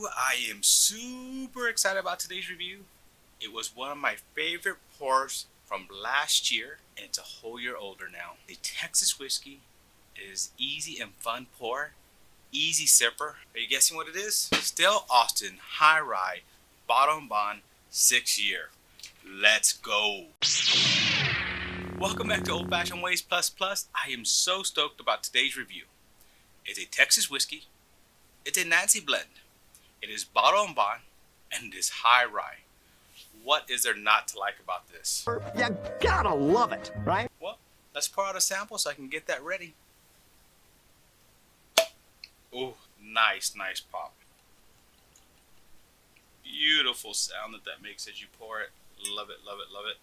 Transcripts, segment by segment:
I am super excited about today's review. It was one of my favorite pours from last year, and it's a whole year older now. The Texas whiskey is easy and fun pour, easy sipper. Are you guessing what it is? Still Austin High Rye Bourbon 6 year. Let's go. Welcome back to Old Fashioned Ways Plus Plus. I am so stoked about today's review. It's a Texas whiskey. It's a Nancy blend. It is Bourbon and it is High Rye. What is there not to like about this? You gotta love it, right? Well, let's pour out a sample so I can get that ready. Oh, nice pop. Beautiful sound that makes as you pour it. Love it.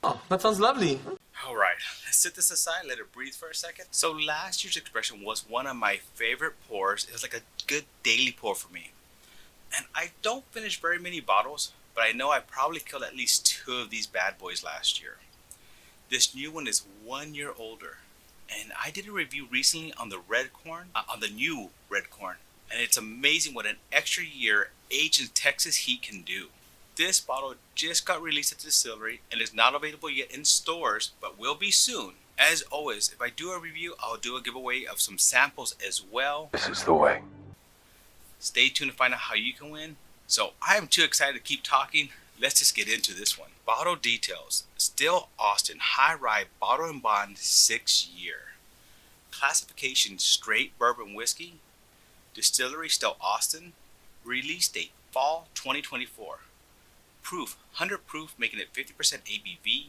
Oh, that sounds lovely. All right, let's set this aside, let it breathe for a second. So last year's expression was one of my favorite pours. It was like a good daily pour for me. And I don't finish very many bottles, but I know I probably killed at least 2 of these bad boys last year. This new one is 1 year older. And I did a review recently on the red corn, on the new red corn. And it's amazing what an extra year aged in Texas heat can do. This bottle just got released at the distillery and is not available yet in stores, but will be soon. As always, if I do a review, I'll do a giveaway of some samples as well. This is the way. Stay tuned to find out how you can win. So I am too excited to keep talking. Let's just get into this one. Bottle details. Still Austin High Rye Bourbon 6 year. Classification straight bourbon whiskey. Distillery still Austin. Release date fall 2024. Proof 100 proof, making it 50% ABV.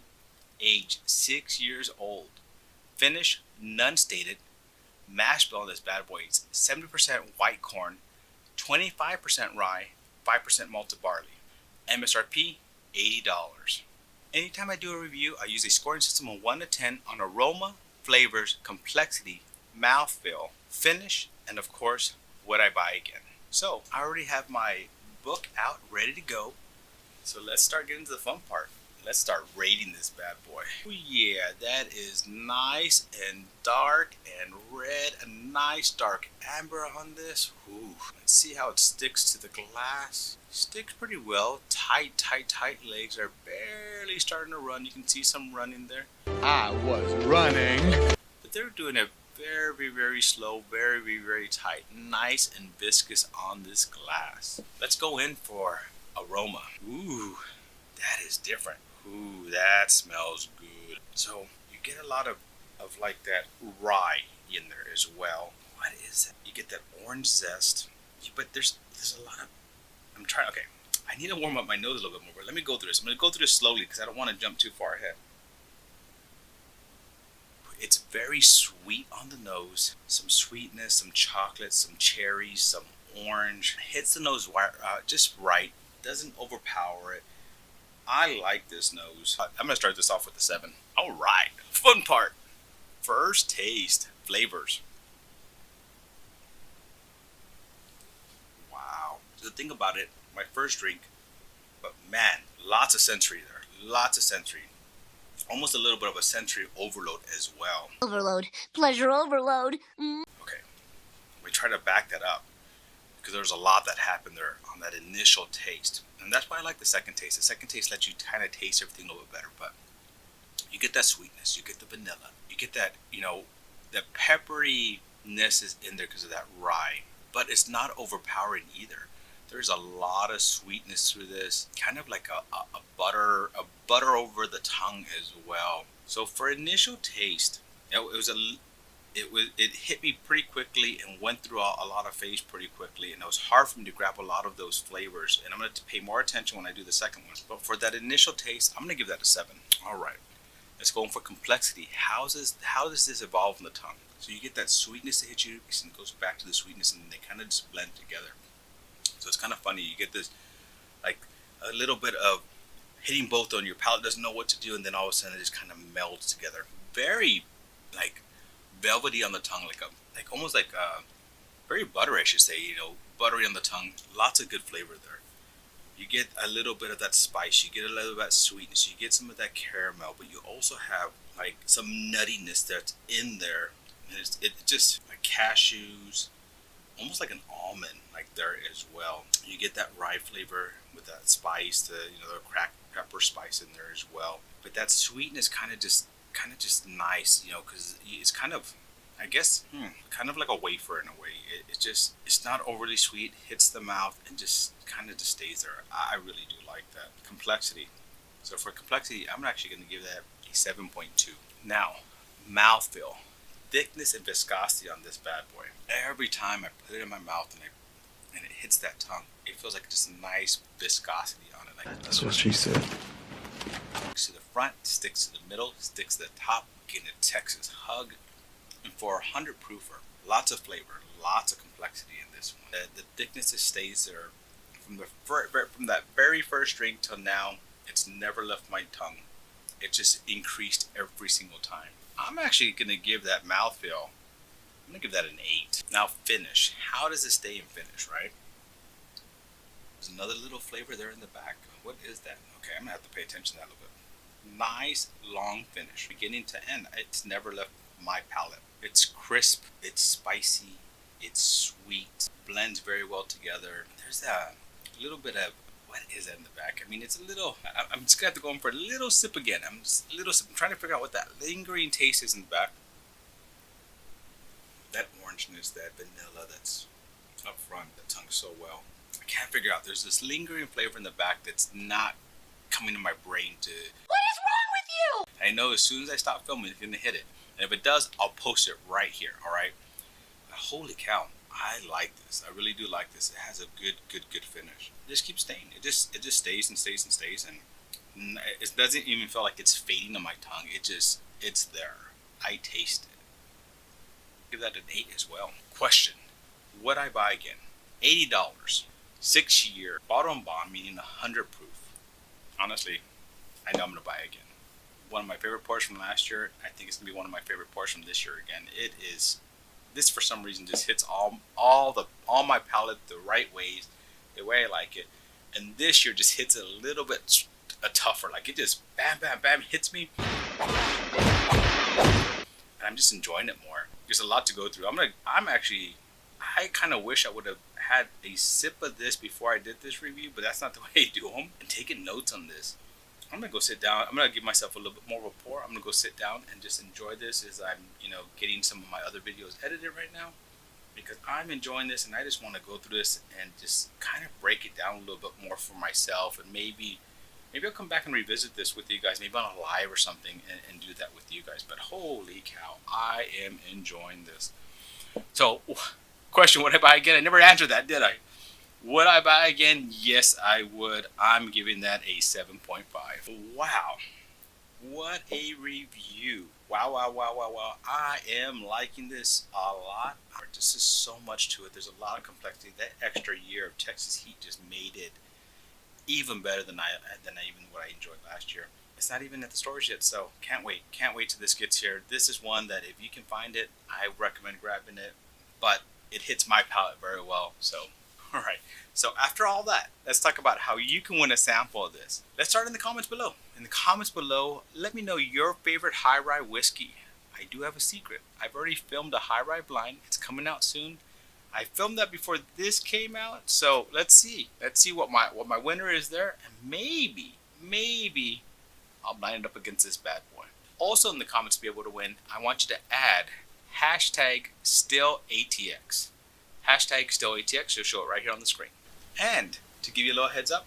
Age 6 years old. Finish none stated. Mashbill on this bad boy is 70% white corn, 25% rye, 5% malted barley. MSRP $80. Anytime I do a review, I use a scoring system of 1 to 10 on aroma, flavors, complexity, mouthfeel, finish, and of course, would I buy again? So I already have my book out ready to go. So let's start getting to the fun part. Let's start rating this bad boy. Oh yeah, that is nice and dark and red. A nice dark amber on this. Ooh, let's see how it sticks to the glass. Sticks pretty well. Tight legs are barely starting to run. You can see some running there. I was running. But they're doing it very slow, very tight. Nice and viscous on this glass. Let's go in for aroma. Ooh, that is different. Ooh, that smells good. So you get a lot of like that rye in there as well. What is that? You get that orange zest, but there's a lot of, okay, I need to warm up my nose a little bit more, but let me go through this. I'm going to go through this slowly because I don't want to jump too far ahead. It's very sweet on the nose. Some sweetness, some chocolate, some cherries, some orange. Hits the nose just right. Doesn't overpower it. I like this nose. I'm going to start this off with a 7. All right, fun part. First taste, flavors. Wow. So the thing about it, my first drink, but man, lots of sensory there. Lots of sensory. Almost a little bit of a sensory overload as well. Overload. Pleasure overload. Okay, we try to back that up because there's a lot that happened there on that initial taste. And that's why I like the second taste. The second taste lets you kind of taste everything a little bit better. But you get that sweetness, you get the vanilla, you get that, that pepperiness is in there because of that rye. But it's not overpowering either. There's a lot of sweetness through this, kind of like a butter over the tongue as well. So for initial taste, it hit me pretty quickly and went through a lot of phase pretty quickly, and it was hard for me to grab a lot of those flavors, and I'm going to pay more attention when I do the second one. But for that initial taste, I'm going to give that a 7. All right, let's go in for complexity. How does this evolve in the tongue? So you get that sweetness that hits you, and it goes back to the sweetness, and they kind of just blend together. So it's kind of funny. You get this, like a little bit of hitting both on your palate, doesn't know what to do, and then all of a sudden it just kind of melds together. Very like velvety on the tongue, like almost like very buttery, I should say. Buttery on the tongue. Lots of good flavor there. You get a little bit of that spice. You get a little bit of that sweetness. You get some of that caramel, but you also have like some nuttiness that's in there. And it's just like cashews, almost like an almond like there as well. You get that rye flavor with that spice, the cracked pepper spice in there as well. But that sweetness kind of just nice, because it's kind of, I guess, kind of like a wafer in a way. It's not overly sweet, hits the mouth, and just kind of just stays there. I really do like that. Complexity. So for complexity, I'm actually going to give that a 7.2. Now, mouthfeel. Thickness and viscosity on this bad boy. Every time I put it in my mouth and it hits that tongue, it feels like just a nice viscosity on it. Like, That's what she said. sticks to the front, sticks to the middle, sticks to the top, getting a Texas hug. And for a 100 proofer, lots of flavor, lots of complexity in this one. The thickness just stays there from that very first drink till now. It's never left my tongue. It just increased every single time. I'm actually going to give that mouthfeel, I'm going to give that an 8. Now finish. How does it stay in finish, right? There's another little flavor there in the back. What is that? Okay, I'm going to have to pay attention to that a little bit. Nice long finish, beginning to end. It's never left my palate. It's crisp, it's spicy, it's sweet, blends very well together. There's a little bit of, what is that in the back? I mean, it's a little, I'm just gonna have to go in for a little sip again. I'm trying to figure out what that lingering taste is in the back. That orangeness, that vanilla that's up front, that tongue so well. I can't figure out, there's this lingering flavor in the back that's not coming to my brain to, What is wrong with you? I know as soon as I stop filming, it's gonna hit it. And if it does, I'll post it right here, alright? Holy cow, I like this. I really do like this. It has a good finish. It just keeps staying. It just stays and stays and stays, and it doesn't even feel like it's fading on my tongue. It's there. I taste it. Give that an 8 as well. Question, would I buy again? $80, 6-year, bottle and bond, meaning 100 proof. Honestly, I know I'm gonna buy again. One of my favorite pours from last year. I think it's gonna be one of my favorite pours from this year again. It is. This for some reason just hits all my palate the right ways, the way I like it. And this year just hits it a little bit tougher. Like it just bam bam bam hits me, and I'm just enjoying it more. There's a lot to go through. I kind of wish I would have had a sip of this before I did this review, but that's not the way I do them. And taking notes on this. I'm gonna go sit down. I'm gonna give myself a little bit more of a pour. I'm gonna go sit down and just enjoy this as I'm, getting some of my other videos edited right now, because I'm enjoying this and I just want to go through this and just kind of break it down a little bit more for myself, and maybe I'll come back and revisit this with you guys, maybe on a live or something, and do that with you guys. But holy cow, I am enjoying this. So, question: would I buy again? I never answered that, did I? Would I buy again? Yes, I would. I'm giving that a 7.5. Wow. What a review. Wow. I am liking this a lot. This is so much to it. There's a lot of complexity. That extra year of Texas heat just made it even better than even what I enjoyed last year. It's not even at the stores yet, so can't wait. Can't wait till this gets here. This is one that if you can find it, I recommend grabbing it. But it hits my palate very well, so... Alright, so after all that, let's talk about how you can win a sample of this. Let's start in the comments below. In the comments below, let me know your favorite high rye whiskey. I do have a secret. I've already filmed a high rye blind. It's coming out soon. I filmed that before this came out, so let's see. Let's see what my winner is there, and maybe I'll blind it up against this bad boy. Also in the comments to be able to win, I want you to add hashtag StillATX. Hashtag StillATX, you'll show it right here on the screen. And to give you a little heads up,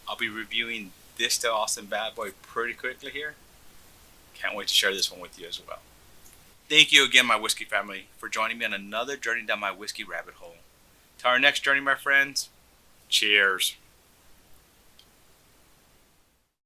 I'll be reviewing this Still Austin bad boy pretty quickly here. Can't wait to share this one with you as well. Thank you again, my whiskey family, for joining me on another journey down my whiskey rabbit hole. To our next journey, my friends, cheers.